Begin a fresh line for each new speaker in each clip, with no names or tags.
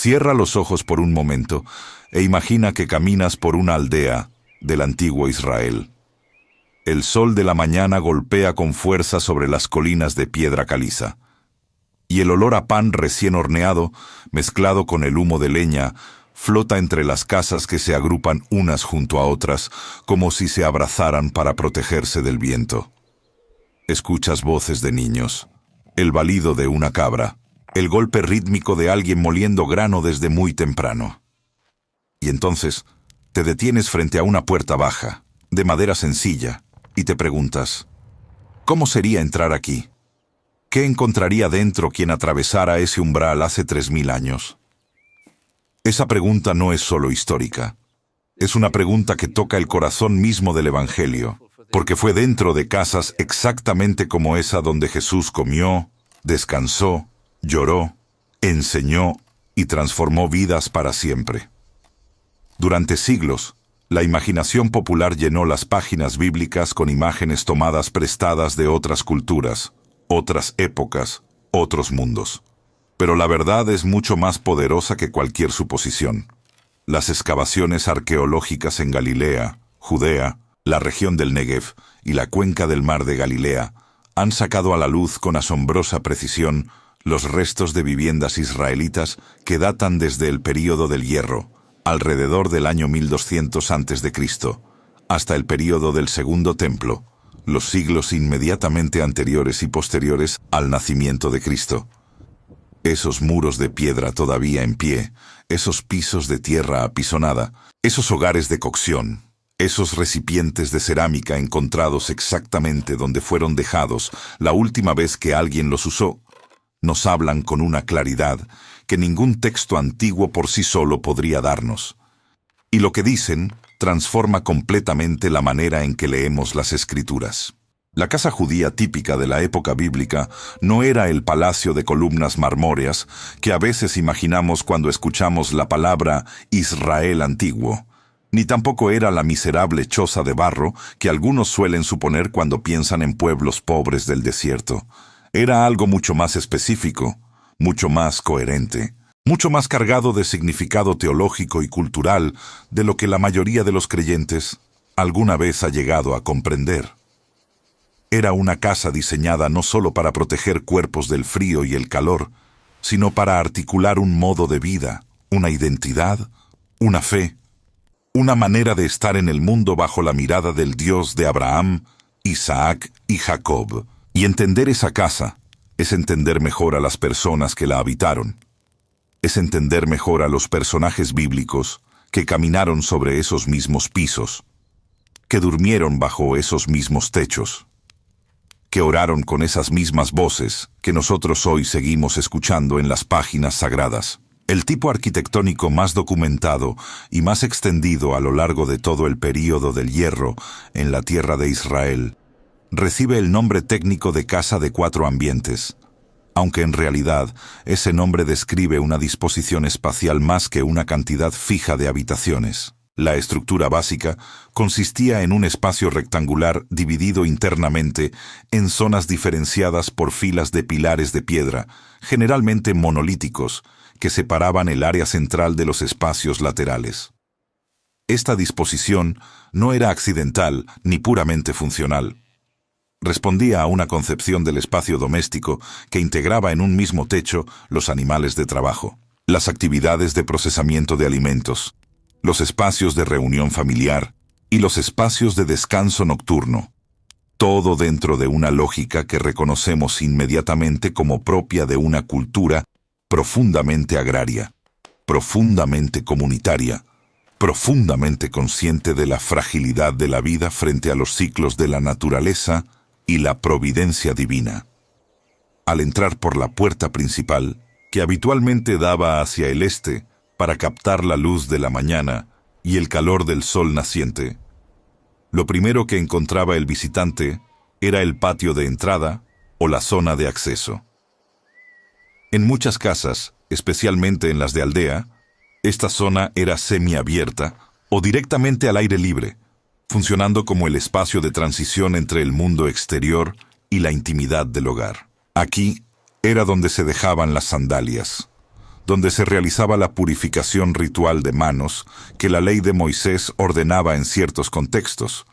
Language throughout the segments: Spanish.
Cierra los ojos por un momento e imagina que caminas por una aldea del antiguo Israel. El sol de la mañana golpea con fuerza sobre las colinas de piedra caliza, y el olor a pan recién horneado, mezclado con el humo de leña, flota entre las casas que se agrupan unas junto a otras, como si se abrazaran para protegerse del viento. Escuchas voces de niños, el balido de una cabra, el golpe rítmico de alguien moliendo grano desde muy temprano. Y entonces te detienes frente a una puerta baja, de madera sencilla, y te preguntas, ¿cómo sería entrar aquí? ¿Qué encontraría dentro quien atravesara ese umbral hace 3000 años? Esa pregunta no es solo histórica. Es una pregunta que toca el corazón mismo del Evangelio, porque fue dentro de casas exactamente como esa donde Jesús comió, descansó, lloró, enseñó y transformó vidas para siempre. Durante siglos, la imaginación popular llenó las páginas bíblicas con imágenes tomadas prestadas de otras culturas, otras épocas, otros mundos. Pero la verdad es mucho más poderosa que cualquier suposición. Las excavaciones arqueológicas en Galilea, Judea, la región del Negev y la cuenca del mar de Galilea han sacado a la luz con asombrosa precisión los restos de viviendas israelitas que datan desde el período del Hierro, alrededor del año 1200 a.C., hasta el período del Segundo Templo, los siglos inmediatamente anteriores y posteriores al nacimiento de Cristo. Esos muros de piedra todavía en pie, esos pisos de tierra apisonada, esos hogares de cocción, esos recipientes de cerámica encontrados exactamente donde fueron dejados la última vez que alguien los usó, nos hablan con una claridad que ningún texto antiguo por sí solo podría darnos. Y lo que dicen transforma completamente la manera en que leemos las Escrituras. La casa judía típica de la época bíblica no era el palacio de columnas marmóreas que a veces imaginamos cuando escuchamos la palabra Israel antiguo, ni tampoco era la miserable choza de barro que algunos suelen suponer cuando piensan en pueblos pobres del desierto. Era algo mucho más específico, mucho más coherente, mucho más cargado de significado teológico y cultural de lo que la mayoría de los creyentes alguna vez ha llegado a comprender. Era una casa diseñada no solo para proteger cuerpos del frío y el calor, sino para articular un modo de vida, una identidad, una fe, una manera de estar en el mundo bajo la mirada del Dios de Abraham, Isaac y Jacob. Y entender esa casa es entender mejor a las personas que la habitaron. Es entender mejor a los personajes bíblicos que caminaron sobre esos mismos pisos, que durmieron bajo esos mismos techos, que oraron con esas mismas voces que nosotros hoy seguimos escuchando en las páginas sagradas. El tipo arquitectónico más documentado y más extendido a lo largo de todo el período del Hierro en la tierra de Israel recibe el nombre técnico de casa de 4 ambientes, aunque en realidad ese nombre describe una disposición espacial más que una cantidad fija de habitaciones. La estructura básica consistía en un espacio rectangular dividido internamente en zonas diferenciadas por filas de pilares de piedra, generalmente monolíticos, que separaban el área central de los espacios laterales. Esta disposición no era accidental ni puramente funcional. Respondía a una concepción del espacio doméstico que integraba en un mismo techo los animales de trabajo, las actividades de procesamiento de alimentos, los espacios de reunión familiar y los espacios de descanso nocturno, todo dentro de una lógica que reconocemos inmediatamente como propia de una cultura profundamente agraria, profundamente comunitaria, profundamente consciente de la fragilidad de la vida frente a los ciclos de la naturaleza y la providencia divina. Al entrar por la puerta principal, que habitualmente daba hacia el este, para captar la luz de la mañana y el calor del sol naciente, lo primero que encontraba el visitante era el patio de entrada o la zona de acceso. En muchas casas, especialmente en las de aldea, esta zona era semiabierta o directamente al aire libre, funcionando como el espacio de transición entre el mundo exterior y la intimidad del hogar. Aquí era donde se dejaban las sandalias, donde se realizaba la purificación ritual de manos que la ley de Moisés ordenaba en ciertos contextos,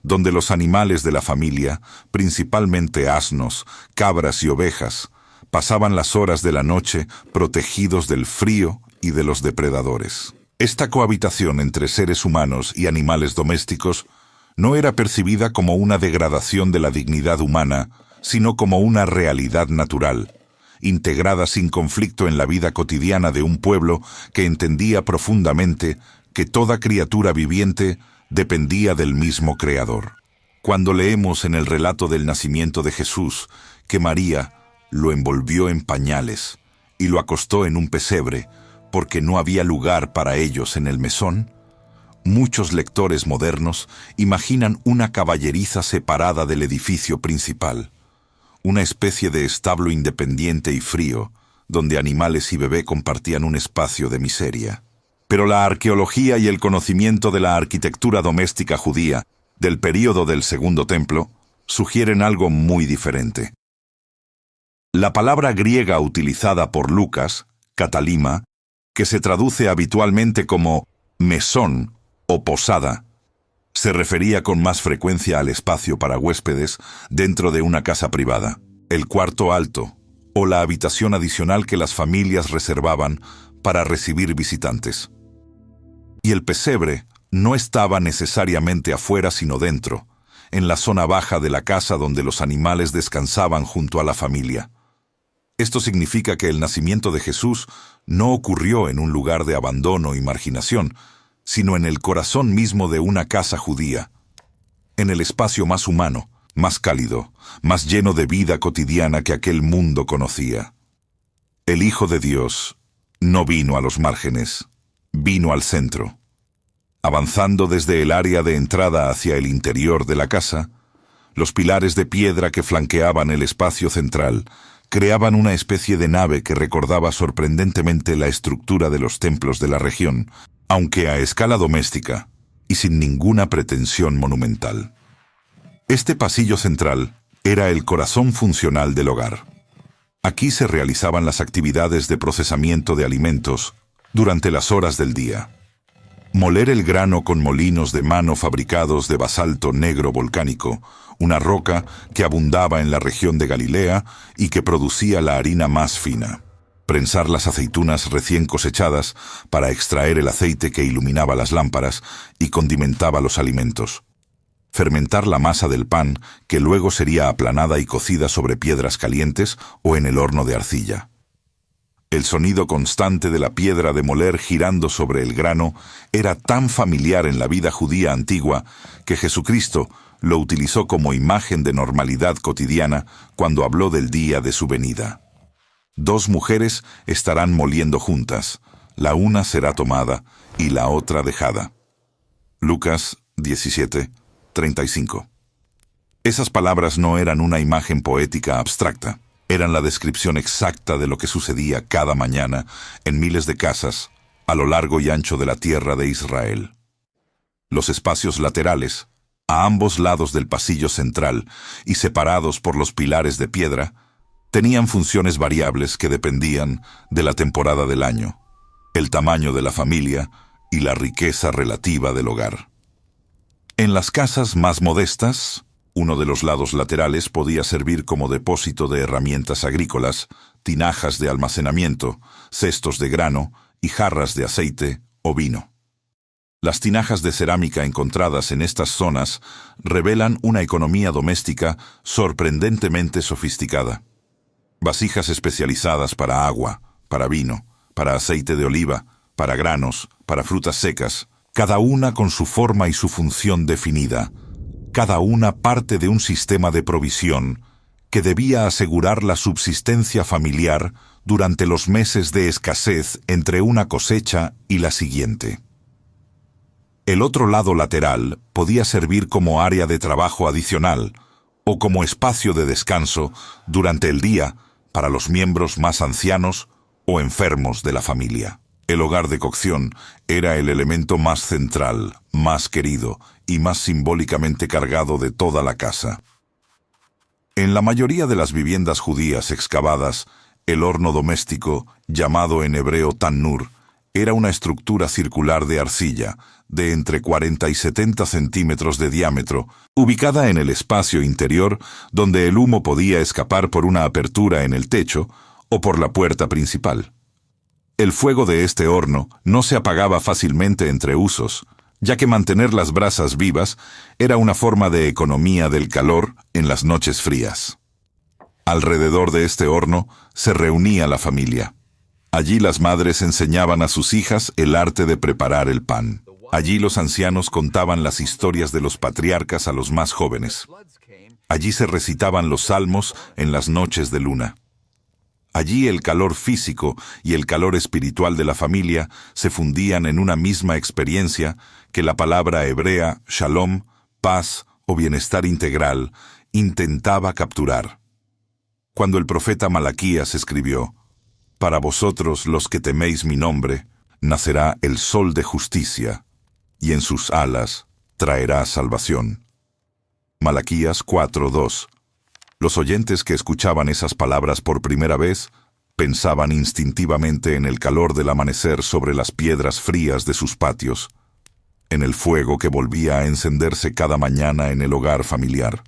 donde los animales de la familia, principalmente asnos, cabras y ovejas, pasaban las horas de la noche protegidos del frío y de los depredadores. Esta cohabitación entre seres humanos y animales domésticos no era percibida como una degradación de la dignidad humana, sino como una realidad natural, integrada sin conflicto en la vida cotidiana de un pueblo que entendía profundamente que toda criatura viviente dependía del mismo Creador. Cuando leemos en el relato del nacimiento de Jesús que María lo envolvió en pañales y lo acostó en un pesebre porque no había lugar para ellos en el mesón, muchos lectores modernos imaginan una caballeriza separada del edificio principal, una especie de establo independiente y frío, donde animales y bebé compartían un espacio de miseria. Pero la arqueología y el conocimiento de la arquitectura doméstica judía del período del Segundo Templo sugieren algo muy diferente. La palabra griega utilizada por Lucas, katalima, que se traduce habitualmente como mesón o posada, se refería con más frecuencia al espacio para huéspedes dentro de una casa privada, el cuarto alto o la habitación adicional que las familias reservaban para recibir visitantes. Y el pesebre no estaba necesariamente afuera sino dentro, en la zona baja de la casa donde los animales descansaban junto a la familia. Esto significa que el nacimiento de Jesús no ocurrió en un lugar de abandono y marginación, sino en el corazón mismo de una casa judía, en el espacio más humano, más cálido, más lleno de vida cotidiana que aquel mundo conocía. El Hijo de Dios no vino a los márgenes, vino al centro. Avanzando desde el área de entrada hacia el interior de la casa, los pilares de piedra que flanqueaban el espacio central creaban una especie de nave que recordaba sorprendentemente la estructura de los templos de la región, aunque a escala doméstica y sin ninguna pretensión monumental. Este pasillo central era el corazón funcional del hogar. Aquí se realizaban las actividades de procesamiento de alimentos durante las horas del día. Moler el grano con molinos de mano fabricados de basalto negro volcánico, una roca que abundaba en la región de Galilea y que producía la harina más fina. Prensar las aceitunas recién cosechadas para extraer el aceite que iluminaba las lámparas y condimentaba los alimentos. Fermentar la masa del pan, que luego sería aplanada y cocida sobre piedras calientes o en el horno de arcilla. El sonido constante de la piedra de moler girando sobre el grano era tan familiar en la vida judía antigua que Jesucristo lo utilizó como imagen de normalidad cotidiana cuando habló del día de su venida. 2 mujeres estarán moliendo juntas, la una será tomada y la otra dejada. Lucas 17:35. Esas palabras no eran una imagen poética abstracta, eran la descripción exacta de lo que sucedía cada mañana en miles de casas a lo largo y ancho de la tierra de Israel. Los espacios laterales, a ambos lados del pasillo central y separados por los pilares de piedra, tenían funciones variables que dependían de la temporada del año, el tamaño de la familia y la riqueza relativa del hogar. En las casas más modestas, uno de los lados laterales podía servir como depósito de herramientas agrícolas, tinajas de almacenamiento, cestos de grano y jarras de aceite o vino. Las tinajas de cerámica encontradas en estas zonas revelan una economía doméstica sorprendentemente sofisticada. Vasijas especializadas para agua, para vino, para aceite de oliva, para granos, para frutas secas, cada una con su forma y su función definida, cada una parte de un sistema de provisión que debía asegurar la subsistencia familiar durante los meses de escasez entre una cosecha y la siguiente. El otro lado lateral podía servir como área de trabajo adicional o como espacio de descanso durante el día para los miembros más ancianos o enfermos de la familia. El hogar de cocción era el elemento más central, más querido y más simbólicamente cargado de toda la casa. En la mayoría de las viviendas judías excavadas, El horno doméstico, llamado en hebreo Tannur, era una estructura circular de arcilla, de entre 40 y 70 centímetros de diámetro, ubicada en el espacio interior donde el humo podía escapar por una apertura en el techo o por la puerta principal. El fuego de este horno no se apagaba fácilmente entre usos, ya que mantener las brasas vivas era una forma de economía del calor en las noches frías. Alrededor de este horno se reunía la familia. Allí las madres enseñaban a sus hijas el arte de preparar el pan. Allí los ancianos contaban las historias de los patriarcas a los más jóvenes. Allí se recitaban los salmos en las noches de luna. Allí el calor físico y el calor espiritual de la familia se fundían en una misma experiencia que la palabra hebrea shalom, paz o bienestar integral, intentaba capturar. Cuando el profeta Malaquías escribió: «Para vosotros los que teméis mi nombre, nacerá el sol de justicia, y en sus alas traerá salvación». Malaquías 4:2. Los oyentes que escuchaban esas palabras por primera vez pensaban instintivamente en el calor del amanecer sobre las piedras frías de sus patios, en el fuego que volvía a encenderse cada mañana en el hogar familiar.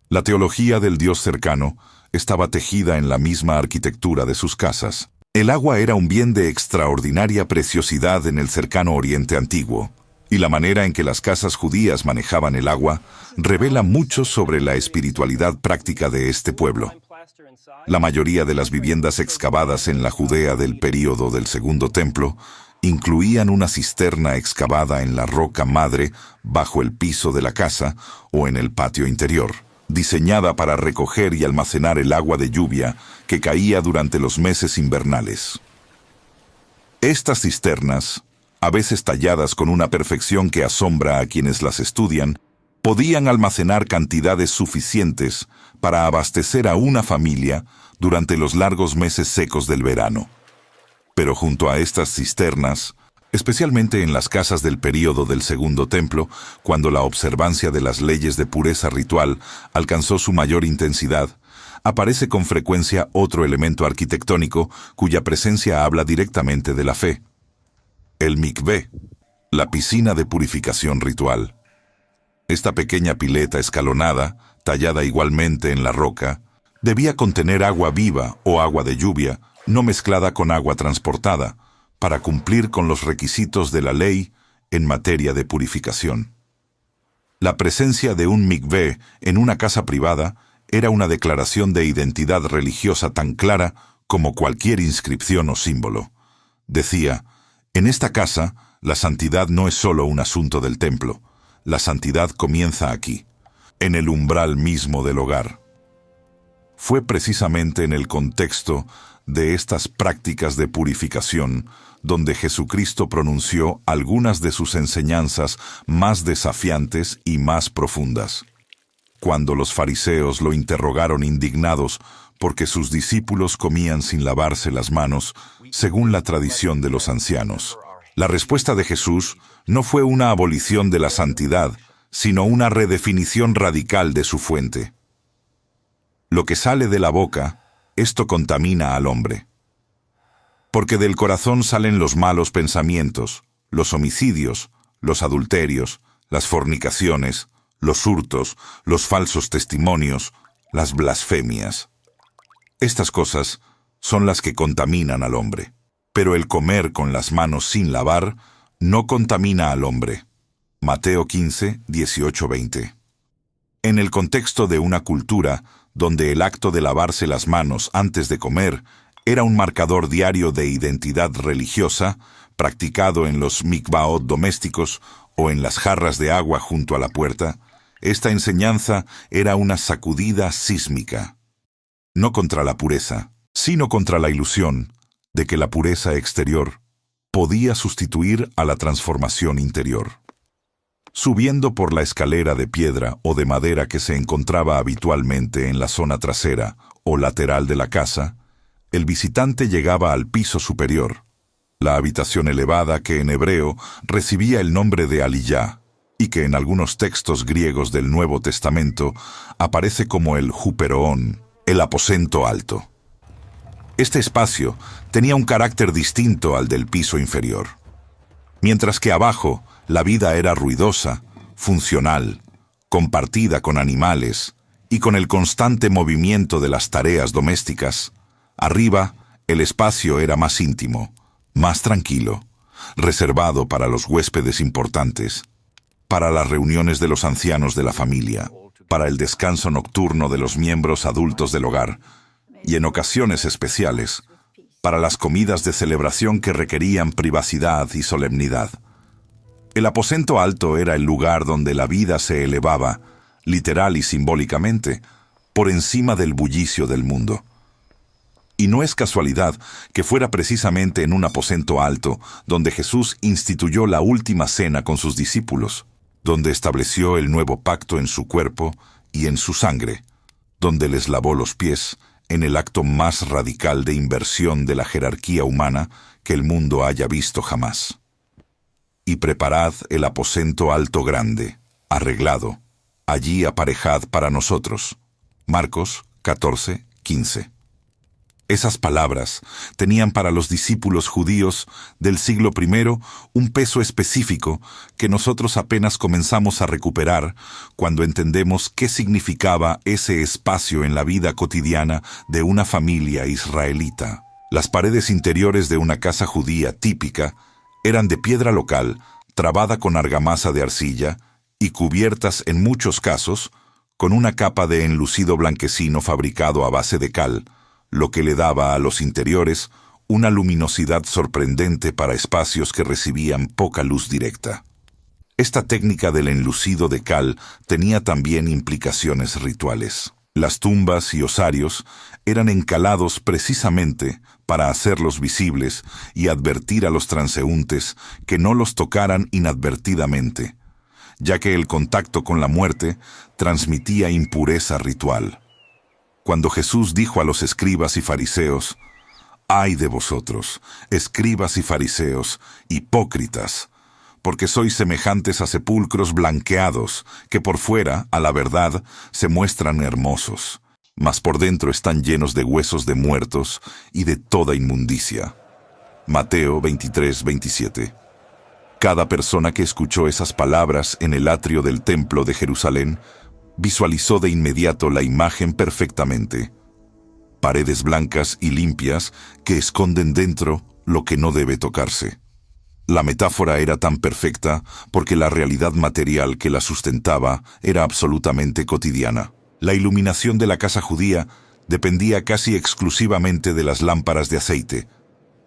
La teología del Dios cercano estaba tejida en la misma arquitectura de sus casas. El agua era un bien de extraordinaria preciosidad en el cercano Oriente Antiguo, y la manera en que las casas judías manejaban el agua revela mucho sobre la espiritualidad práctica de este pueblo. La mayoría de las viviendas excavadas en la Judea del período del Segundo Templo incluían una cisterna excavada en la roca madre bajo el piso de la casa o en el patio interior, diseñada para recoger y almacenar el agua de lluvia que caía durante los meses invernales. Estas cisternas, a veces talladas con una perfección que asombra a quienes las estudian, podían almacenar cantidades suficientes para abastecer a una familia durante los largos meses secos del verano. Pero junto a estas cisternas, especialmente en las casas del período del Segundo Templo, cuando la observancia de las leyes de pureza ritual alcanzó su mayor intensidad, aparece con frecuencia otro elemento arquitectónico cuya presencia habla directamente de la fe: el mikvé, la piscina de purificación ritual. Esta pequeña pileta escalonada, tallada igualmente en la roca, debía contener agua viva o agua de lluvia, no mezclada con agua transportada, para cumplir con los requisitos de la ley en materia de purificación. La presencia de un mikvé en una casa privada era una declaración de identidad religiosa tan clara como cualquier inscripción o símbolo. Decía: «En esta casa, la santidad no es solo un asunto del templo. La santidad comienza aquí, en el umbral mismo del hogar». Fue precisamente en el contexto de estas prácticas de purificación donde Jesucristo pronunció algunas de sus enseñanzas más desafiantes y más profundas. Cuando los fariseos lo interrogaron indignados porque sus discípulos comían sin lavarse las manos, según la tradición de los ancianos, la respuesta de Jesús no fue una abolición de la santidad, sino una redefinición radical de su fuente. Lo que sale de la boca, esto contamina al hombre. Porque del corazón salen los malos pensamientos, los homicidios, los adulterios, las fornicaciones, los hurtos, los falsos testimonios, las blasfemias. Estas cosas son las que contaminan al hombre. Pero el comer con las manos sin lavar no contamina al hombre. Mateo 15, 18-20. En el contexto de una cultura donde el acto de lavarse las manos antes de comer era un marcador diario de identidad religiosa, practicado en los mikvaot domésticos o en las jarras de agua junto a la puerta, esta enseñanza era una sacudida sísmica, no contra la pureza, sino contra la ilusión de que la pureza exterior podía sustituir a la transformación interior. Subiendo por la escalera de piedra o de madera que se encontraba habitualmente en la zona trasera o lateral de la casa, el visitante llegaba al piso superior, la habitación elevada que en hebreo recibía el nombre de Aliyá, y que en algunos textos griegos del Nuevo Testamento aparece como el Huperoón, el aposento alto. Este espacio tenía un carácter distinto al del piso inferior. Mientras que abajo la vida era ruidosa, funcional, compartida con animales y con el constante movimiento de las tareas domésticas, arriba el espacio era más íntimo, más tranquilo, reservado para los huéspedes importantes, para las reuniones de los ancianos de la familia, para el descanso nocturno de los miembros adultos del hogar y en ocasiones especiales, para las comidas de celebración que requerían privacidad y solemnidad. El aposento alto era el lugar donde la vida se elevaba, literal y simbólicamente, por encima del bullicio del mundo. Y no es casualidad que fuera precisamente en un aposento alto donde Jesús instituyó la última cena con sus discípulos, donde estableció el nuevo pacto en su cuerpo y en su sangre, donde les lavó los pies en el acto más radical de inversión de la jerarquía humana que el mundo haya visto jamás. Y preparad el aposento alto grande, arreglado, allí aparejad para nosotros. Marcos 14:15. Esas palabras tenían para los discípulos judíos del siglo I un peso específico que nosotros apenas comenzamos a recuperar cuando entendemos qué significaba ese espacio en la vida cotidiana de una familia israelita. Las paredes interiores de una casa judía típica eran de piedra local, trabada con argamasa de arcilla y cubiertas en muchos casos con una capa de enlucido blanquecino fabricado a base de cal, lo que le daba a los interiores una luminosidad sorprendente para espacios que recibían poca luz directa. Esta técnica del enlucido de cal tenía también implicaciones rituales. Las tumbas y osarios eran encalados precisamente para hacerlos visibles y advertir a los transeúntes que no los tocaran inadvertidamente, ya que el contacto con la muerte transmitía impureza ritual. Cuando Jesús dijo a los escribas y fariseos: «¡Ay de vosotros, escribas y fariseos, hipócritas! Porque sois semejantes a sepulcros blanqueados, que por fuera, a la verdad, se muestran hermosos, mas por dentro están llenos de huesos de muertos y de toda inmundicia». Mateo 23:27. Cada persona que escuchó esas palabras en el atrio del templo de Jerusalén visualizó de inmediato la imagen perfectamente. Paredes blancas y limpias que esconden dentro lo que no debe tocarse. La metáfora era tan perfecta porque la realidad material que la sustentaba era absolutamente cotidiana. La iluminación de la casa judía dependía casi exclusivamente de las lámparas de aceite,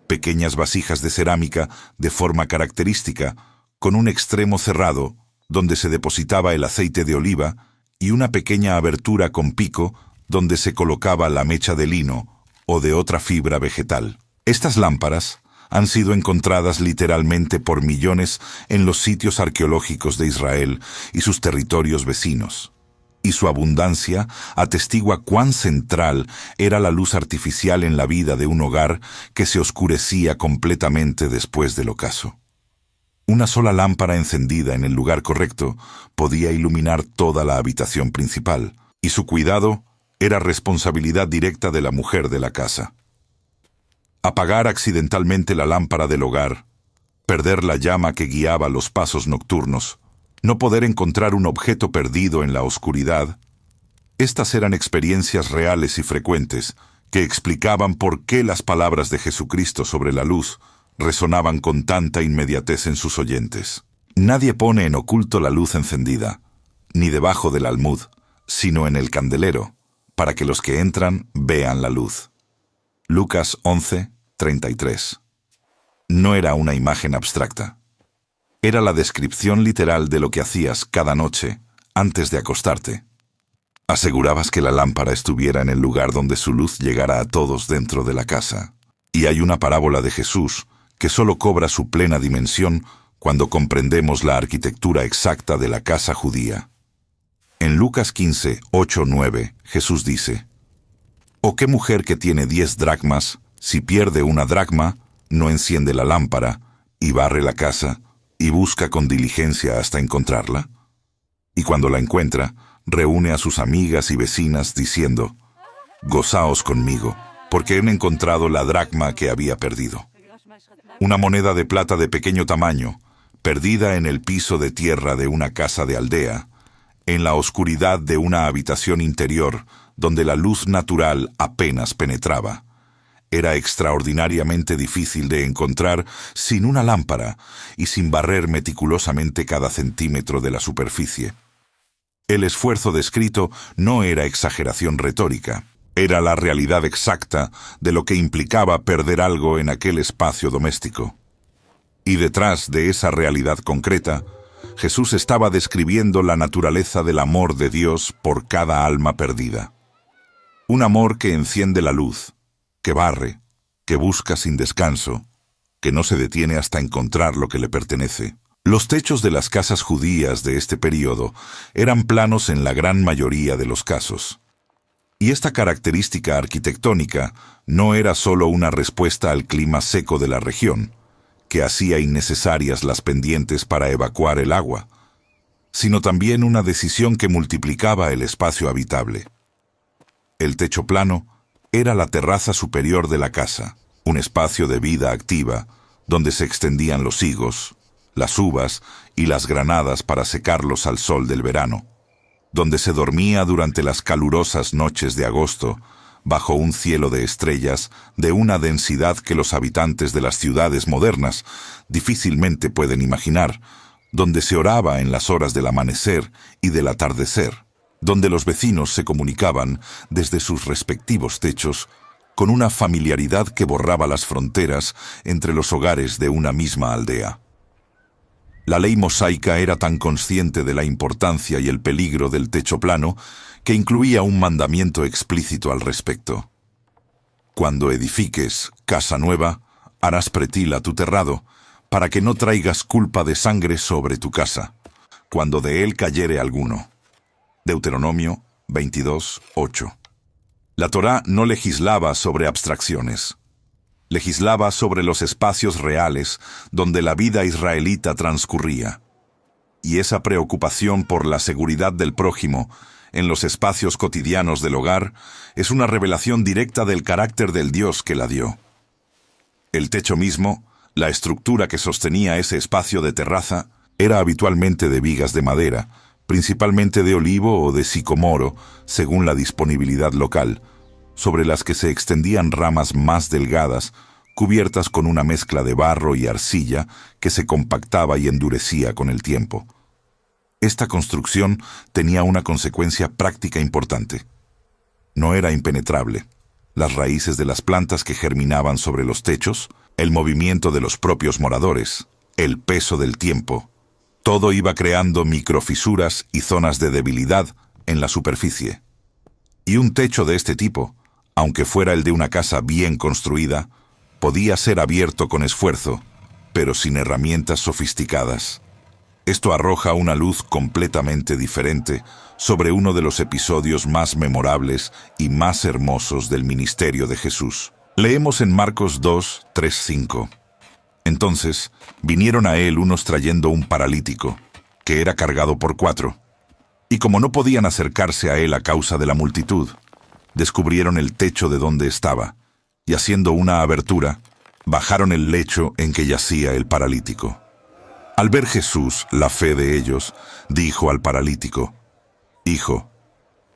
pequeñas vasijas de cerámica de forma característica, con un extremo cerrado donde se depositaba el aceite de oliva y una pequeña abertura con pico donde se colocaba la mecha de lino o de otra fibra vegetal. Estas lámparas han sido encontradas literalmente por millones en los sitios arqueológicos de Israel y sus territorios vecinos, y su abundancia atestigua cuán central era la luz artificial en la vida de un hogar que se oscurecía completamente después del ocaso. Una sola lámpara encendida en el lugar correcto podía iluminar toda la habitación principal, y su cuidado era responsabilidad directa de la mujer de la casa. Apagar accidentalmente la lámpara del hogar, perder la llama que guiaba los pasos nocturnos, no poder encontrar un objeto perdido en la oscuridad, estas eran experiencias reales y frecuentes que explicaban por qué las palabras de Jesucristo sobre la luz resonaban con tanta inmediatez en sus oyentes. Nadie pone en oculto la luz encendida, ni debajo del almud, sino en el candelero, para que los que entran vean la luz. Lucas 11:33. No era una imagen abstracta. Era la descripción literal de lo que hacías cada noche antes de acostarte. Asegurabas que la lámpara estuviera en el lugar donde su luz llegara a todos dentro de la casa. Y hay una parábola de Jesús que solo cobra su plena dimensión cuando comprendemos la arquitectura exacta de la casa judía. En Lucas 15:8-9, Jesús dice: «¿O qué mujer que tiene 10 dracmas, si pierde una dracma, no enciende la lámpara, y barre la casa, y busca con diligencia hasta encontrarla? Y cuando la encuentra, reúne a sus amigas y vecinas diciendo: Gozaos conmigo, porque han encontrado la dracma que había perdido. Una moneda de plata de pequeño tamaño, perdida en el piso de tierra de una casa de aldea, en la oscuridad de una habitación interior donde la luz natural apenas penetraba. Era extraordinariamente difícil de encontrar sin una lámpara y sin barrer meticulosamente cada centímetro de la superficie. El esfuerzo descrito no era exageración retórica, era la realidad exacta de lo que implicaba perder algo en aquel espacio doméstico. Y detrás de esa realidad concreta, Jesús estaba describiendo la naturaleza del amor de Dios por cada alma perdida. Un amor que enciende la luz, que barre, que busca sin descanso, que no se detiene hasta encontrar lo que le pertenece. Los techos de las casas judías de este período eran planos en la gran mayoría de los casos. Y esta característica arquitectónica no era solo una respuesta al clima seco de la región, que hacía innecesarias las pendientes para evacuar el agua, sino también una decisión que multiplicaba el espacio habitable. El techo plano era la terraza superior de la casa, un espacio de vida activa donde se extendían los higos, las uvas y las granadas para secarlos al sol del verano, donde se dormía durante las calurosas noches de agosto, bajo un cielo de estrellas de una densidad que los habitantes de las ciudades modernas difícilmente pueden imaginar, donde se oraba en las horas del amanecer y del atardecer, donde los vecinos se comunicaban desde sus respectivos techos con una familiaridad que borraba las fronteras entre los hogares de una misma aldea. La ley mosaica era tan consciente de la importancia y el peligro del techo plano que incluía un mandamiento explícito al respecto. Cuando edifiques casa nueva, harás pretila tu terrado, para que no traigas culpa de sangre sobre tu casa, cuando de él cayere alguno. Deuteronomio 22:8. La Torá no legislaba sobre abstracciones. Legislaba sobre los espacios reales donde la vida israelita transcurría. Y esa preocupación por la seguridad del prójimo en los espacios cotidianos del hogar es una revelación directa del carácter del Dios que la dio. El techo mismo, la estructura que sostenía ese espacio de terraza, era habitualmente de vigas de madera, principalmente de olivo o de sicomoro, según la disponibilidad local, sobre las que se extendían ramas más delgadas, cubiertas con una mezcla de barro y arcilla que se compactaba y endurecía con el tiempo. Esta construcción tenía una consecuencia práctica importante. No era impenetrable. Las raíces de las plantas que germinaban sobre los techos, el movimiento de los propios moradores, el peso del tiempo, todo iba creando microfisuras y zonas de debilidad en la superficie. Y un techo de este tipo, aunque fuera el de una casa bien construida, podía ser abierto con esfuerzo, pero sin herramientas sofisticadas. Esto arroja una luz completamente diferente sobre uno de los episodios más memorables y más hermosos del ministerio de Jesús. Leemos en Marcos 2:3-5. Entonces vinieron a él unos trayendo un paralítico, que era cargado por 4, y como no podían acercarse a él a causa de la multitud, descubrieron el techo de donde estaba, y haciendo una abertura, bajaron el lecho en que yacía el paralítico. Al ver Jesús la fe de ellos, dijo al paralítico: «Hijo,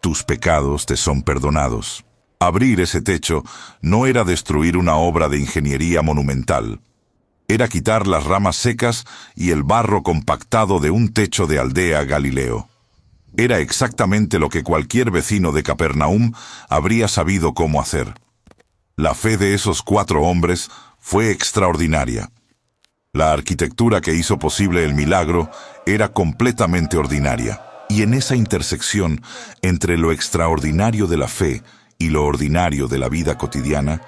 tus pecados te son perdonados». Abrir ese techo no era destruir una obra de ingeniería monumental. Era quitar las ramas secas y el barro compactado de un techo de aldea galileo. Era exactamente lo que cualquier vecino de Capernaum habría sabido cómo hacer. La fe de esos 4 hombres fue extraordinaria. La arquitectura que hizo posible el milagro era completamente ordinaria. Y en esa intersección entre lo extraordinario de la fe y lo ordinario de la vida cotidiana,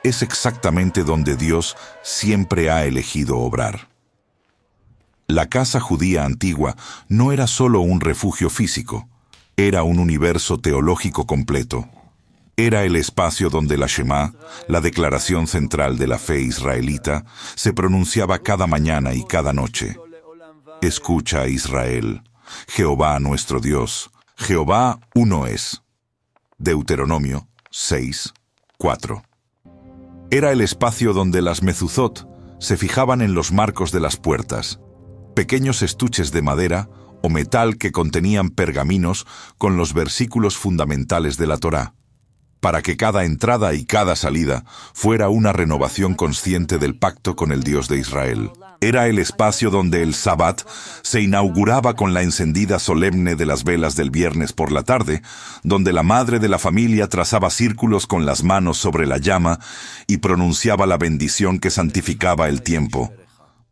es exactamente donde Dios siempre ha elegido obrar. La casa judía antigua no era solo un refugio físico, era un universo teológico completo. Era el espacio donde la Shema, la declaración central de la fe israelita, se pronunciaba cada mañana y cada noche. Escucha, Israel, Jehová nuestro Dios, Jehová uno es. Deuteronomio 6:4. Era el espacio donde las mezuzot se fijaban en los marcos de las puertas, pequeños estuches de madera o metal que contenían pergaminos con los versículos fundamentales de la Torá, para que cada entrada y cada salida fuera una renovación consciente del pacto con el Dios de Israel. Era el espacio donde el Sabbat se inauguraba con la encendida solemne de las velas del viernes por la tarde, donde la madre de la familia trazaba círculos con las manos sobre la llama y pronunciaba la bendición que santificaba el tiempo.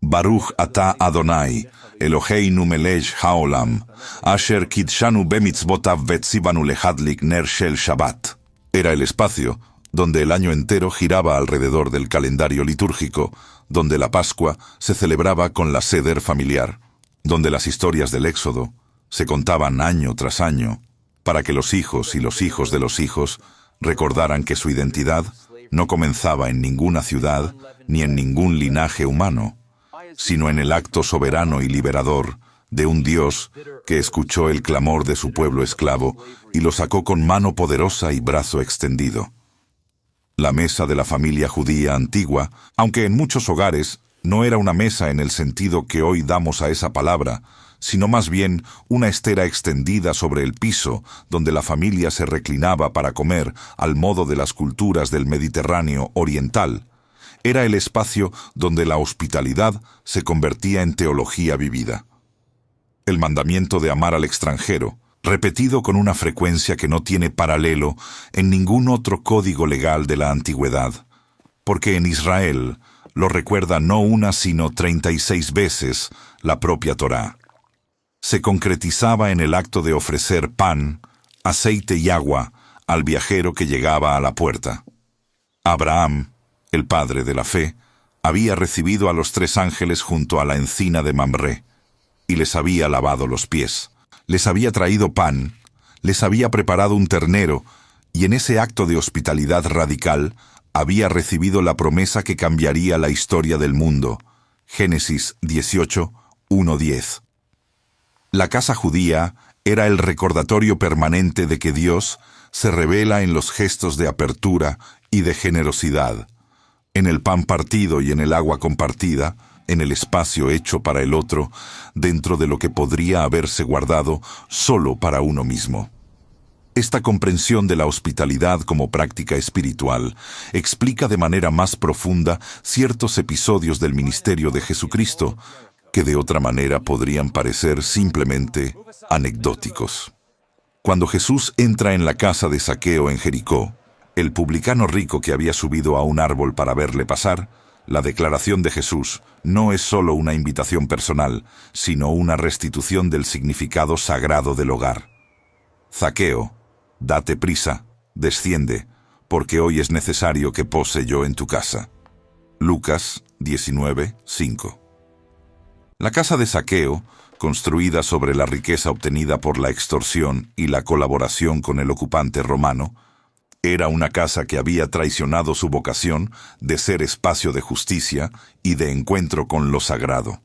Baruch atah Adonai, Eloheinu melech haolam, asher kidshanu bemitzvotav vetzibanu lehadlik ner shel Shabbat. Era el espacio donde el año entero giraba alrededor del calendario litúrgico, donde la Pascua se celebraba con la seder familiar, donde las historias del Éxodo se contaban año tras año, para que los hijos y los hijos de los hijos recordaran que su identidad no comenzaba en ninguna ciudad ni en ningún linaje humano, sino en el acto soberano y liberador de un Dios que escuchó el clamor de su pueblo esclavo y lo sacó con mano poderosa y brazo extendido. La mesa de la familia judía antigua, aunque en muchos hogares no era una mesa en el sentido que hoy damos a esa palabra, sino más bien una estera extendida sobre el piso donde la familia se reclinaba para comer al modo de las culturas del Mediterráneo oriental, era el espacio donde la hospitalidad se convertía en teología vivida. El mandamiento de amar al extranjero, repetido con una frecuencia que no tiene paralelo en ningún otro código legal de la antigüedad, porque en Israel lo recuerda no una sino 36 veces la propia Torá. Se concretizaba en el acto de ofrecer pan, aceite y agua al viajero que llegaba a la puerta. Abraham, el padre de la fe, había recibido a los 3 ángeles junto a la encina de Mamré, y les había lavado los pies, les había traído pan, les había preparado un ternero, y en ese acto de hospitalidad radical había recibido la promesa que cambiaría la historia del mundo. Génesis 18, 1-10. La casa judía era el recordatorio permanente de que Dios se revela en los gestos de apertura y de generosidad, en el pan partido y en el agua compartida, en el espacio hecho para el otro, dentro de lo que podría haberse guardado solo para uno mismo. Esta comprensión de la hospitalidad como práctica espiritual explica de manera más profunda ciertos episodios del ministerio de Jesucristo, que de otra manera podrían parecer simplemente anecdóticos. Cuando Jesús entra en la casa de Zaqueo en Jericó, el publicano rico que había subido a un árbol para verle pasar, la declaración de Jesús no es solo una invitación personal, sino una restitución del significado sagrado del hogar. Zaqueo, date prisa, desciende, porque hoy es necesario que pose yo en tu casa. Lucas 19, 5. La casa de Zaqueo, construida sobre la riqueza obtenida por la extorsión y la colaboración con el ocupante romano, era una casa que había traicionado su vocación de ser espacio de justicia y de encuentro con lo sagrado.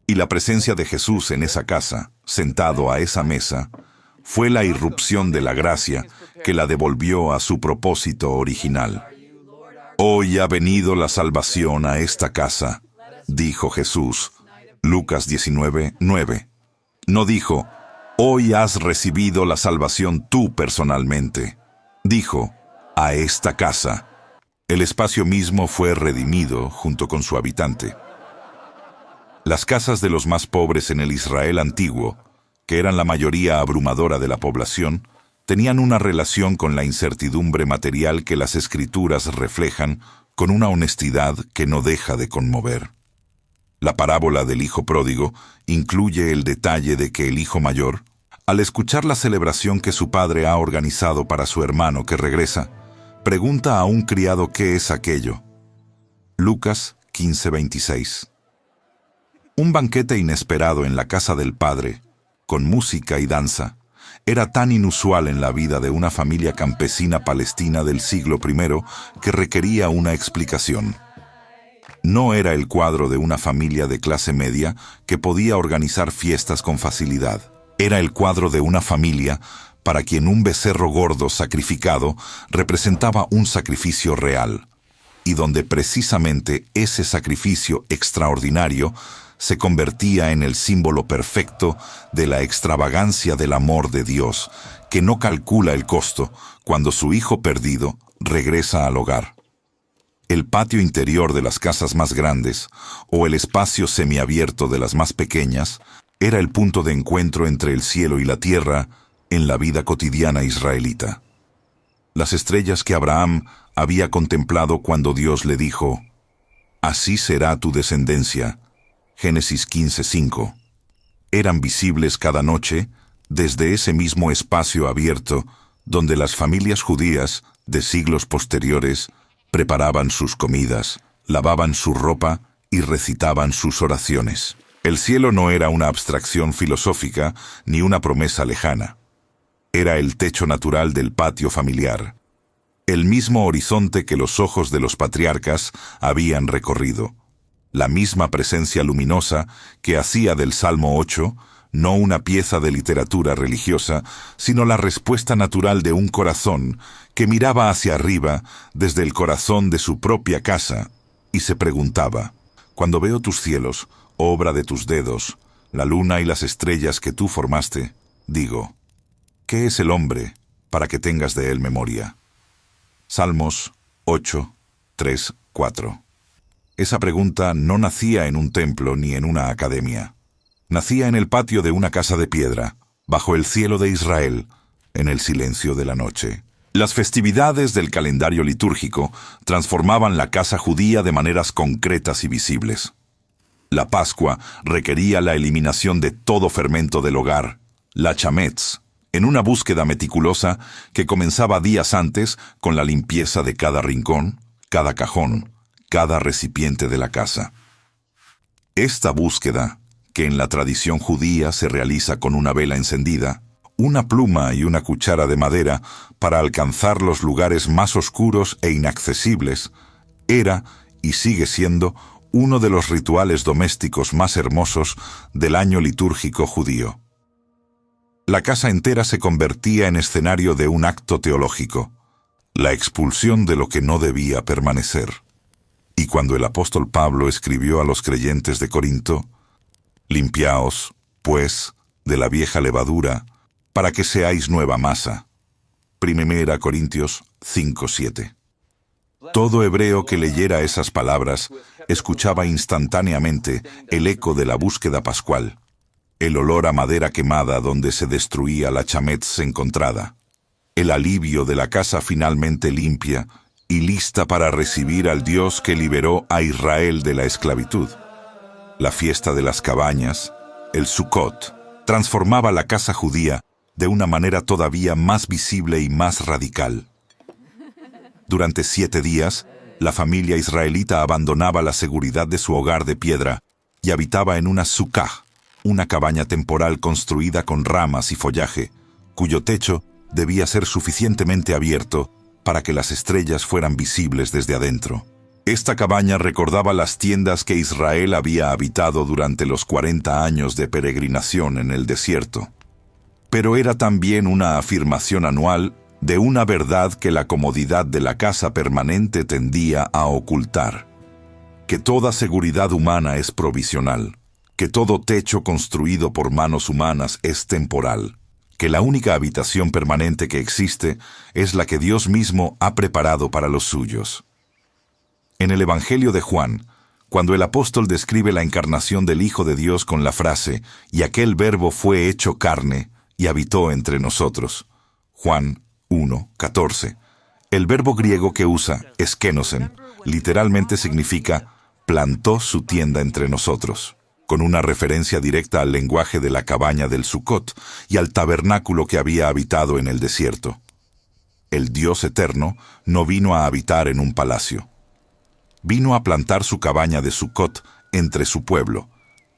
Y la presencia de Jesús en esa casa, sentado a esa mesa, fue la irrupción de la gracia que la devolvió a su propósito original. Hoy ha venido la salvación a esta casa, dijo Jesús. Lucas 19, 9. No dijo, hoy has recibido la salvación tú personalmente. Dijo, a esta casa. El espacio mismo fue redimido junto con su habitante. Las casas de los más pobres en el Israel antiguo, que eran la mayoría abrumadora de la población, tenían una relación con la incertidumbre material que las Escrituras reflejan con una honestidad que no deja de conmover. La parábola del hijo pródigo incluye el detalle de que el hijo mayor, al escuchar la celebración que su padre ha organizado para su hermano que regresa, pregunta a un criado qué es aquello. Lucas 15:26. Un banquete inesperado en la casa del padre, con música y danza, era tan inusual en la vida de una familia campesina palestina del siglo I que requería una explicación. No era el cuadro de una familia de clase media que podía organizar fiestas con facilidad. Era el cuadro de una familia para quien un becerro gordo sacrificado representaba un sacrificio real, y donde precisamente ese sacrificio extraordinario se convertía en el símbolo perfecto de la extravagancia del amor de Dios, que no calcula el costo cuando su hijo perdido regresa al hogar. El patio interior de las casas más grandes, o el espacio semiabierto de las más pequeñas, era el punto de encuentro entre el cielo y la tierra en la vida cotidiana israelita. Las estrellas que Abraham había contemplado cuando Dios le dijo, «Así será tu descendencia», Génesis 15:5, eran visibles cada noche desde ese mismo espacio abierto donde las familias judías de siglos posteriores preparaban sus comidas, lavaban su ropa y recitaban sus oraciones. El cielo no era una abstracción filosófica ni una promesa lejana. Era el techo natural del patio familiar, el mismo horizonte que los ojos de los patriarcas habían recorrido, la misma presencia luminosa que hacía del Salmo 8 no una pieza de literatura religiosa, sino la respuesta natural de un corazón que miraba hacia arriba desde el corazón de su propia casa y se preguntaba, «Cuando veo tus cielos, obra de tus dedos, la luna y las estrellas que tú formaste, digo, ¿qué es el hombre para que tengas de él memoria?» Salmos 8, 3, 4. Esa pregunta no nacía en un templo ni en una academia. Nacía en el patio de una casa de piedra, bajo el cielo de Israel, en el silencio de la noche. Las festividades del calendario litúrgico transformaban la casa judía de maneras concretas y visibles. La Pascua requería la eliminación de todo fermento del hogar, la chametz, en una búsqueda meticulosa que comenzaba días antes con la limpieza de cada rincón, cada cajón, cada recipiente de la casa. Esta búsqueda, que en la tradición judía se realiza con una vela encendida, una pluma y una cuchara de madera para alcanzar los lugares más oscuros e inaccesibles, era y sigue siendo uno de los rituales domésticos más hermosos del año litúrgico judío. La casa entera se convertía en escenario de un acto teológico, la expulsión de lo que no debía permanecer. Y cuando el apóstol Pablo escribió a los creyentes de Corinto, «Limpiaos, pues, de la vieja levadura, para que seáis nueva masa». 1 Corintios 5:7. Todo hebreo que leyera esas palabras escuchaba instantáneamente el eco de la búsqueda pascual, el olor a madera quemada donde se destruía la chametz encontrada, el alivio de la casa finalmente limpia y lista para recibir al Dios que liberó a Israel de la esclavitud. La fiesta de las cabañas, el Sukkot, transformaba la casa judía de una manera todavía más visible y más radical. Durante 7 días, la familia israelita abandonaba la seguridad de su hogar de piedra y habitaba en una sukkah, una cabaña temporal construida con ramas y follaje, cuyo techo debía ser suficientemente abierto para que las estrellas fueran visibles desde adentro. Esta cabaña recordaba las tiendas que Israel había habitado durante los 40 años de peregrinación en el desierto. Pero era también una afirmación anual de una verdad que la comodidad de la casa permanente tendía a ocultar: que toda seguridad humana es provisional, que todo techo construido por manos humanas es temporal, que la única habitación permanente que existe es la que Dios mismo ha preparado para los suyos. En el Evangelio de Juan, cuando el apóstol describe la encarnación del Hijo de Dios con la frase «Y aquel verbo fue hecho carne y habitó entre nosotros», Juan 1:14, el verbo griego que usa, eskenosen, literalmente significa «plantó su tienda entre nosotros», con una referencia directa al lenguaje de la cabaña del Sukkot y al tabernáculo que había habitado en el desierto. El Dios eterno no vino a habitar en un palacio. Vino a plantar su cabaña de Sukkot entre su pueblo,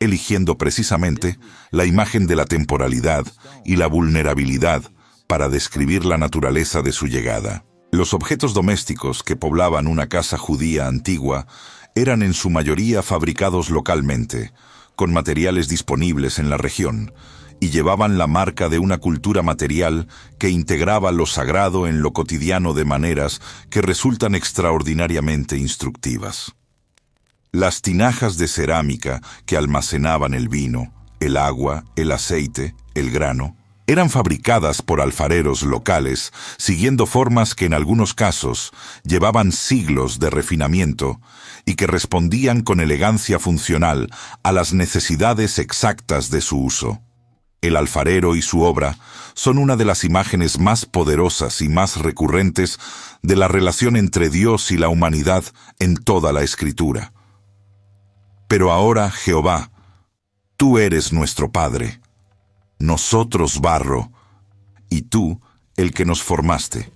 eligiendo precisamente la imagen de la temporalidad y la vulnerabilidad para describir la naturaleza de su llegada. Los objetos domésticos que poblaban una casa judía antigua eran en su mayoría fabricados localmente, con materiales disponibles en la región, y llevaban la marca de una cultura material que integraba lo sagrado en lo cotidiano de maneras que resultan extraordinariamente instructivas. Las tinajas de cerámica que almacenaban el vino, el agua, el aceite, el grano, eran fabricadas por alfareros locales, siguiendo formas que en algunos casos llevaban siglos de refinamiento y que respondían con elegancia funcional a las necesidades exactas de su uso. El alfarero y su obra son una de las imágenes más poderosas y más recurrentes de la relación entre Dios y la humanidad en toda la Escritura. Pero ahora, Jehová, tú eres nuestro Padre, nosotros barro, y tú el que nos formaste.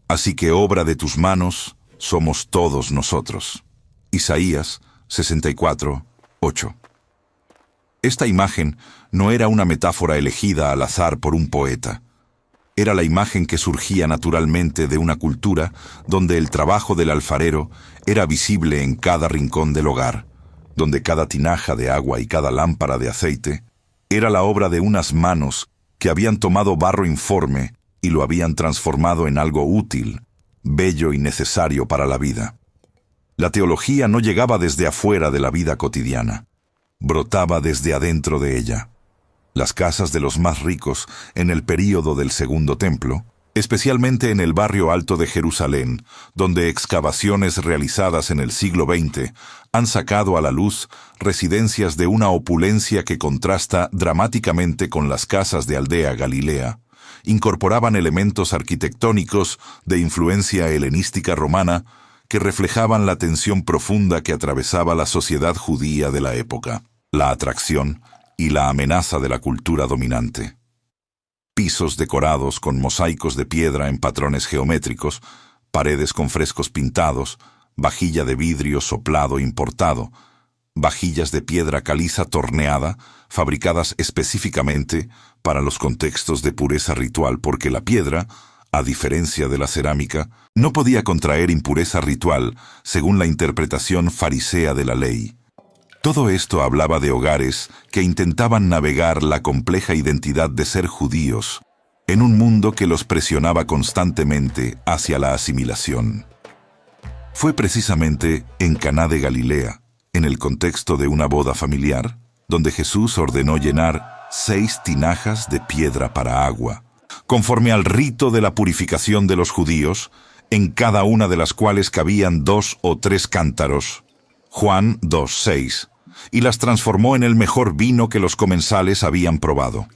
Así que obra de tus manos somos todos nosotros. Isaías 64, 8. Esta imagen no era una metáfora elegida al azar por un poeta. Era la imagen que surgía naturalmente de una cultura donde el trabajo del alfarero era visible en cada rincón del hogar, donde cada tinaja de agua y cada lámpara de aceite era la obra de unas manos que habían tomado barro informe y lo habían transformado en algo útil, bello y necesario para la vida. La teología no llegaba desde afuera de la vida cotidiana, brotaba desde adentro de ella. Las casas de los más ricos en el período del Segundo Templo, especialmente en el barrio alto de Jerusalén, donde excavaciones realizadas en el siglo XX han sacado a la luz residencias de una opulencia que contrasta dramáticamente con las casas de aldea galilea, incorporaban elementos arquitectónicos de influencia helenística romana que reflejaban la tensión profunda que atravesaba la sociedad judía de la época, la atracción y la amenaza de la cultura dominante. Pisos decorados con mosaicos de piedra en patrones geométricos, paredes con frescos pintados, vajilla de vidrio soplado importado, vajillas de piedra caliza torneada, fabricadas específicamente para los contextos de pureza ritual, porque la piedra, a diferencia de la cerámica, no podía contraer impureza ritual según la interpretación farisea de la ley. Todo esto hablaba de hogares que intentaban navegar la compleja identidad de ser judíos en un mundo que los presionaba constantemente hacia la asimilación. Fue precisamente en Caná de Galilea, en el contexto de una boda familiar, donde Jesús ordenó llenar 6 tinajas de piedra para agua, conforme al rito de la purificación de los judíos, en cada una de las cuales cabían 2 o 3 cántaros. Juan 2:6, y las transformó en el mejor vino que los comensales habían probado.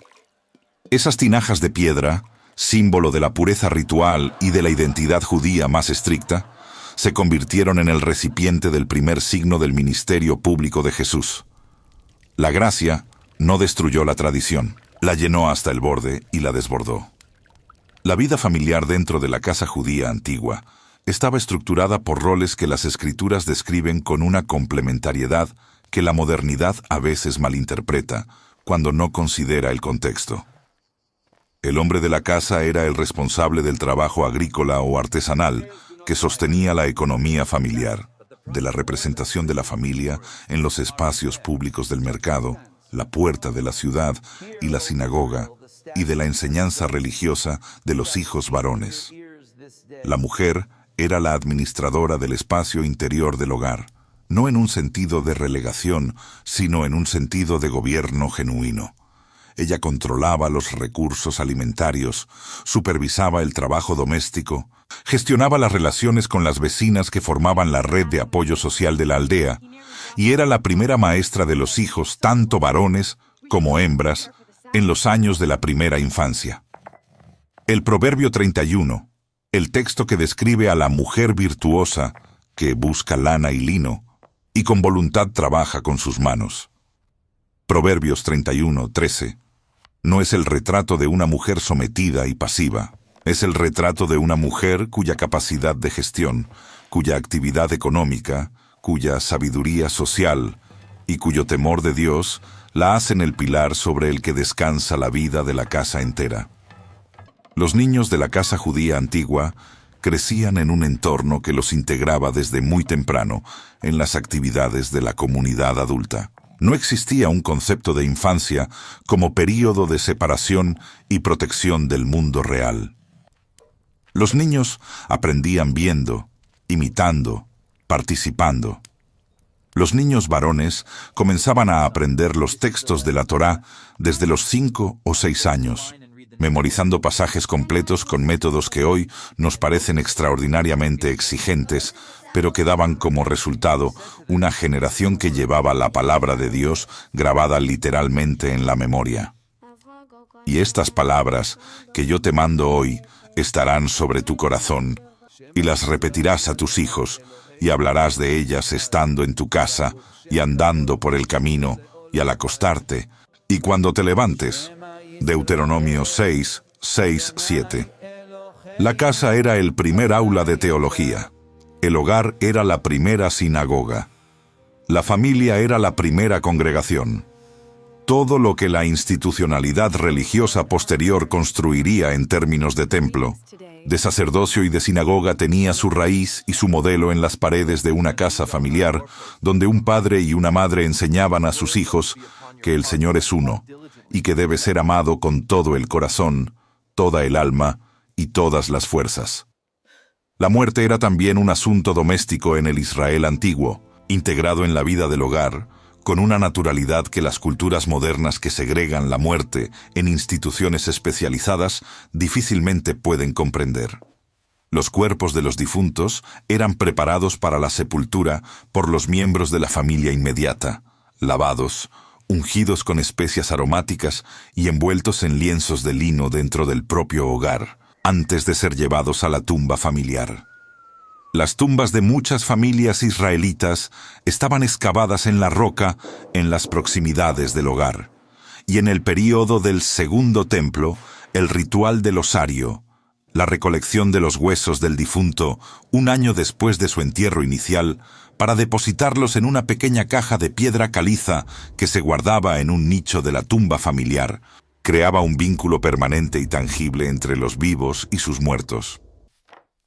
Esas tinajas de piedra, símbolo de la pureza ritual y de la identidad judía más estricta, se convirtieron en el recipiente del primer signo del ministerio público de Jesús. La gracia no destruyó la tradición, la llenó hasta el borde y la desbordó. La vida familiar dentro de la casa judía antigua estaba estructurada por roles que las Escrituras describen con una complementariedad que la modernidad a veces malinterpreta cuando no considera el contexto. El hombre de la casa era el responsable del trabajo agrícola o artesanal que sostenía la economía familiar, de la representación de la familia en los espacios públicos del mercado, la puerta de la ciudad y la sinagoga, y de la enseñanza religiosa de los hijos varones. La mujer era la administradora del espacio interior del hogar, no en un sentido de relegación, sino en un sentido de gobierno genuino. Ella controlaba los recursos alimentarios, supervisaba el trabajo doméstico, gestionaba las relaciones con las vecinas que formaban la red de apoyo social de la aldea, y era la primera maestra de los hijos, tanto varones como hembras, en los años de la primera infancia. El Proverbio 31, el texto que describe a la mujer virtuosa que busca lana y lino y con voluntad trabaja con sus manos. Proverbios 31:13, no es el retrato de una mujer sometida y pasiva, es el retrato de una mujer cuya capacidad de gestión, cuya actividad económica, cuya sabiduría social y cuyo temor de Dios la hacen el pilar sobre el que descansa la vida de la casa entera. Los niños de la casa judía antigua crecían en un entorno que los integraba desde muy temprano en las actividades de la comunidad adulta. No existía un concepto de infancia como período de separación y protección del mundo real. Los niños aprendían viendo, imitando, participando. Los niños varones comenzaban a aprender los textos de la Torá desde los 5 o 6 años, memorizando pasajes completos con métodos que hoy nos parecen extraordinariamente exigentes, pero que daban como resultado una generación que llevaba la palabra de Dios grabada literalmente en la memoria. Y estas palabras que yo te mando hoy estarán sobre tu corazón, y las repetirás a tus hijos, y hablarás de ellas estando en tu casa, y andando por el camino, y al acostarte, y cuando te levantes. Deuteronomio 6, 6, 7. La casa era el primer aula de teología. El hogar era la primera sinagoga. La familia era la primera congregación. Todo lo que la institucionalidad religiosa posterior construiría en términos de templo, de sacerdocio y de sinagoga tenía su raíz y su modelo en las paredes de una casa familiar, donde un padre y una madre enseñaban a sus hijos que el Señor es uno, y que debe ser amado con todo el corazón, toda el alma y todas las fuerzas. La muerte era también un asunto doméstico en el Israel antiguo, integrado en la vida del hogar, con una naturalidad que las culturas modernas que segregan la muerte en instituciones especializadas difícilmente pueden comprender. Los cuerpos de los difuntos eran preparados para la sepultura por los miembros de la familia inmediata, lavados, ungidos con especias aromáticas y envueltos en lienzos de lino dentro del propio hogar, antes de ser llevados a la tumba familiar. Las tumbas de muchas familias israelitas estaban excavadas en la roca en las proximidades del hogar. Y en el período del Segundo Templo, el ritual del osario, la recolección de los huesos del difunto un año después de su entierro inicial, para depositarlos en una pequeña caja de piedra caliza que se guardaba en un nicho de la tumba familiar, creaba un vínculo permanente y tangible entre los vivos y sus muertos.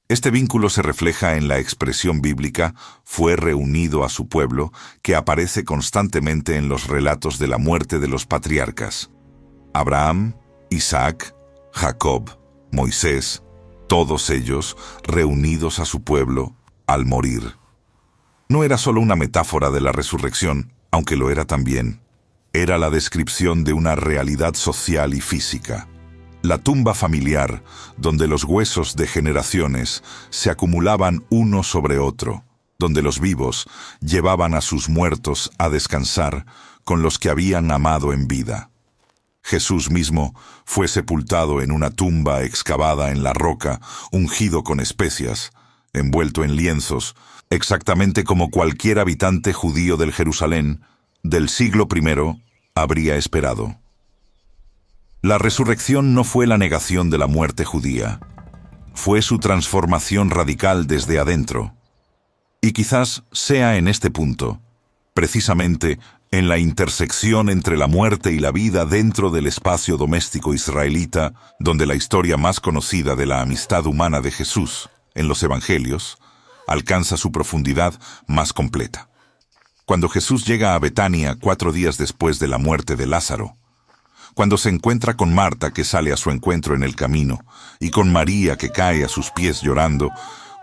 Este vínculo se refleja en la expresión bíblica «fue reunido a su pueblo», que aparece constantemente en los relatos de la muerte de los patriarcas. Abraham, Isaac, Jacob, Moisés, todos ellos reunidos a su pueblo al morir. No era solo una metáfora de la resurrección, aunque lo era también. Era la descripción de una realidad social y física. La tumba familiar, donde los huesos de generaciones se acumulaban uno sobre otro, donde los vivos llevaban a sus muertos a descansar con los que habían amado en vida. Jesús mismo fue sepultado en una tumba excavada en la roca, ungido con especias, envuelto en lienzos, exactamente como cualquier habitante judío del Jerusalén del siglo I habría esperado. La resurrección no fue la negación de la muerte judía, fue su transformación radical desde adentro. Y quizás sea en este punto, precisamente en la intersección entre la muerte y la vida dentro del espacio doméstico israelita, donde la historia más conocida de la amistad humana de Jesús, en los Evangelios, alcanza su profundidad más completa. Cuando Jesús llega a Betania 4 días después de la muerte de Lázaro, cuando se encuentra con Marta que sale a su encuentro en el camino, y con María que cae a sus pies llorando,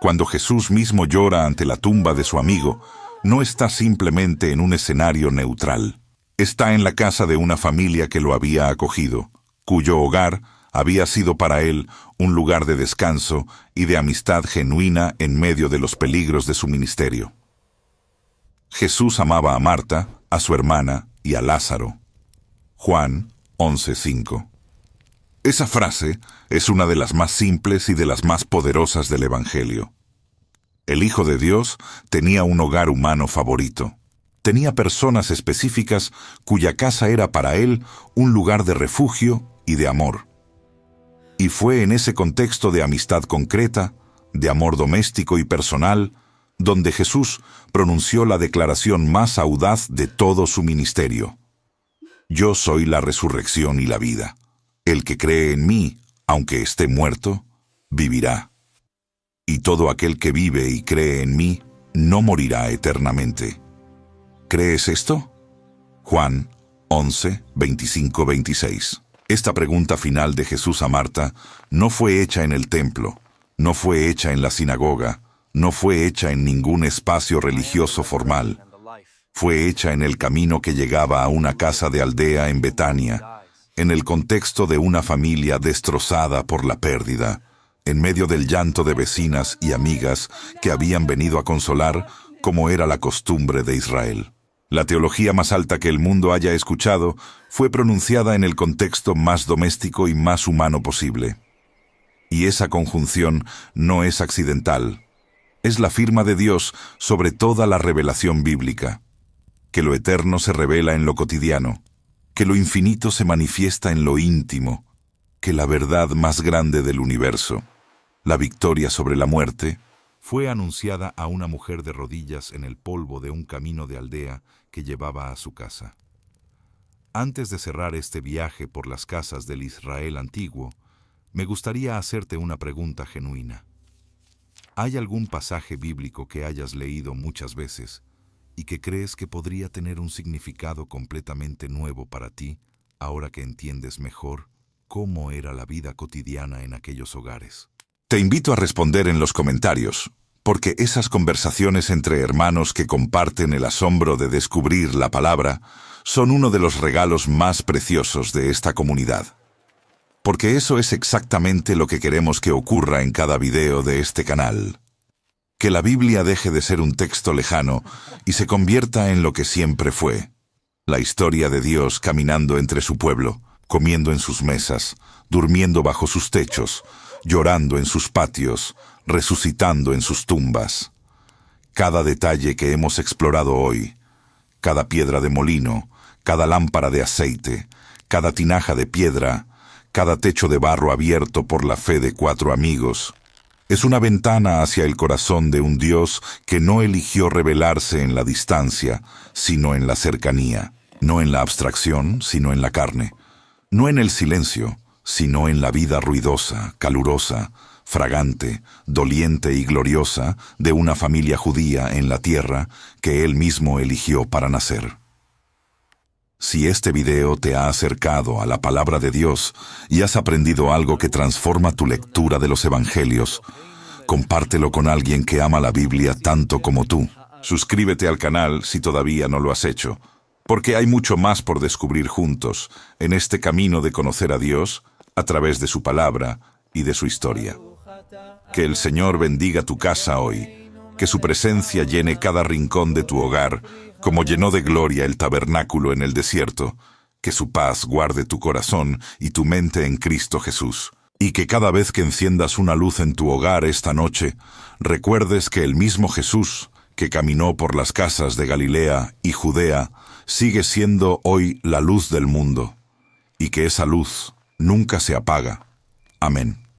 cuando Jesús mismo llora ante la tumba de su amigo, no está simplemente en un escenario neutral. Está en la casa de una familia que lo había acogido, cuyo hogar había sido para él un lugar de descanso y de amistad genuina en medio de los peligros de su ministerio. Jesús amaba a Marta, a su hermana y a Lázaro. Juan 11:5. Esa frase es una de las más simples y de las más poderosas del Evangelio. El Hijo de Dios tenía un hogar humano favorito. Tenía personas específicas cuya casa era para él un lugar de refugio y de amor. Y fue en ese contexto de amistad concreta, de amor doméstico y personal, donde Jesús pronunció la declaración más audaz de todo su ministerio. Yo soy la resurrección y la vida. El que cree en mí, aunque esté muerto, vivirá. Y todo aquel que vive y cree en mí, no morirá eternamente. ¿Crees esto? Juan 11, 25-26. Esta pregunta final de Jesús a Marta no fue hecha en el templo, no fue hecha en la sinagoga, no fue hecha en ningún espacio religioso formal. Fue hecha en el camino que llegaba a una casa de aldea en Betania, en el contexto de una familia destrozada por la pérdida, en medio del llanto de vecinas y amigas que habían venido a consolar, como era la costumbre de Israel. La teología más alta que el mundo haya escuchado fue pronunciada en el contexto más doméstico y más humano posible. Y esa conjunción no es accidental. Es la firma de Dios sobre toda la revelación bíblica. Que lo eterno se revela en lo cotidiano, que lo infinito se manifiesta en lo íntimo, que la verdad más grande del universo, la victoria sobre la muerte, fue anunciada a una mujer de rodillas en el polvo de un camino de aldea que llevaba a su casa. Antes de cerrar este viaje por las casas del Israel antiguo, me gustaría hacerte una pregunta genuina. ¿Hay algún pasaje bíblico que hayas leído muchas veces y que crees que podría tener un significado completamente nuevo para ti, ahora que entiendes mejor cómo era la vida cotidiana en aquellos hogares? Te invito a responder en los comentarios, porque esas conversaciones entre hermanos que comparten el asombro de descubrir la palabra son uno de los regalos más preciosos de esta comunidad. Porque eso es exactamente lo que queremos que ocurra en cada video de este canal. Que la Biblia deje de ser un texto lejano y se convierta en lo que siempre fue. La historia de Dios caminando entre su pueblo, comiendo en sus mesas, durmiendo bajo sus techos, llorando en sus patios, resucitando en sus tumbas. Cada detalle que hemos explorado hoy, cada piedra de molino, cada lámpara de aceite, cada tinaja de piedra, cada techo de barro abierto por la fe de 4 amigos, es una ventana hacia el corazón de un Dios que no eligió revelarse en la distancia, sino en la cercanía, no en la abstracción, sino en la carne, no en el silencio, sino en la vida ruidosa, calurosa, fragante, doliente y gloriosa de una familia judía en la tierra que Él mismo eligió para nacer. Si este video te ha acercado a la palabra de Dios y has aprendido algo que transforma tu lectura de los evangelios, compártelo con alguien que ama la Biblia tanto como tú. Suscríbete al canal si todavía no lo has hecho, porque hay mucho más por descubrir juntos en este camino de conocer a Dios a través de su palabra y de su historia. Que el Señor bendiga tu casa hoy, que su presencia llene cada rincón de tu hogar, como llenó de gloria el tabernáculo en el desierto, que su paz guarde tu corazón y tu mente en Cristo Jesús, y que cada vez que enciendas una luz en tu hogar esta noche, recuerdes que el mismo Jesús, que caminó por las casas de Galilea y Judea, sigue siendo hoy la luz del mundo, y que esa luz nunca se apaga. Amén.